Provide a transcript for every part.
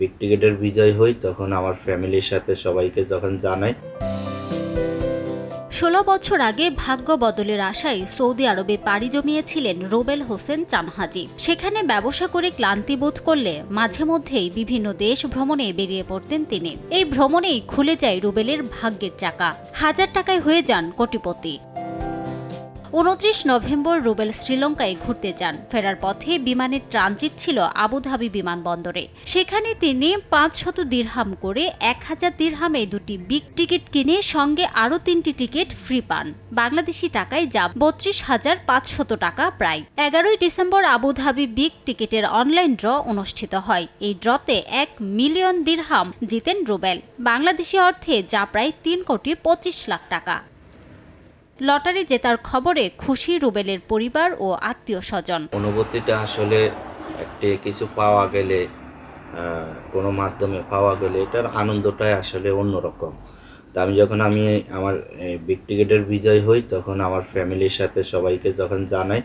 Big টিকেটের বিজয় হই তখন আমার ফ্যামিলির সাথে সবাইকে যখন জানাই। ১৬ বছর আগে ভাগ্য বদলের আশায় সৌদি আরবে পাড়ি জমিয়েছিলেন রুবেল হোসেন চানহাজি। সেখানে ব্যবসা করে ক্লান্তি বোধ করলে মাঝে মধ্যেই বিভিন্ন দেশ ভ্রমণে বেরিয়ে পড়তেন তিনি। এই ভ্রমণেই খুলে যায় রুবেলের ভাগ্যের চাকা, ১,০০০ টাকায় হয়ে যান কোটিপতি। ২৯ নভেম্বর রুবেল শ্রীলঙ্কায় ঘুরতে যান। ফেরার পথে বিমানের ট্রানজিট ছিল আবুধাবি বিমানবন্দরে। সেখানে তিনি ৫০০ দিরহাম করে ১,০০০ দিরহামে দুটি বিগ টিকিট কিনে সঙ্গে আরও ৩টি টিকিট ফ্রি পান। বাংলাদেশি টাকায় যা ৩২,৫০০ টাকা প্রায়। ১১ই ডিসেম্বর আবুধাবি বিগ টিকিটের অনলাইন ড্র অনুষ্ঠিত হয়। এই ড্রতে ১ মিলিয়ন দিরহাম জিতেন রুবেল, বাংলাদেশি অর্থে যা প্রায় ৩,২৫,০০,০০০ টাকা। লটারি জেতার খবরে খুশি রুবেলের পরিবার ও আত্মীয় স্বজন। অনুভূতিটা আসলে একটি কিছু পাওয়া গেলে, কোনো মাধ্যমে পাওয়া গেলে এটার আনন্দটাই আসলে অন্যরকম। তা আমি যখন আমার বিগ টিকেটের বিজয় হই তখন আমার ফ্যামিলির সাথে সবাইকে যখন জানাই,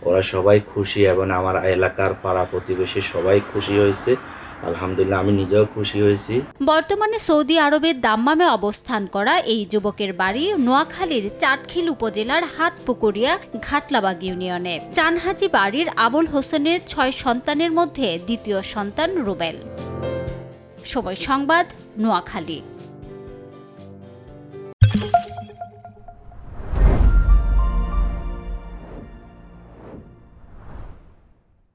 ওরা সবাই খুশি এবং আমার এলাকার পাড়া প্রতিবেশী সবাই খুশি হয়েছে। আলহামদুলিল্লাহ, আমি নিজেও খুশি হয়েছি। বর্তমানে সৌদি আরবের দাম্মামে অবস্থান করা এই যুবকের বাড়ি নোয়াখালীর চাটখিল উপজেলার হাটপুকুরিয়া ঘাটলাবাগ ইউনিয়নে। চানহাজি বাড়ির আবুল হোসেনের ৬ সন্তানের মধ্যে দ্বিতীয় সন্তান রুবেল। সময় সংবাদ, নোয়াখালী।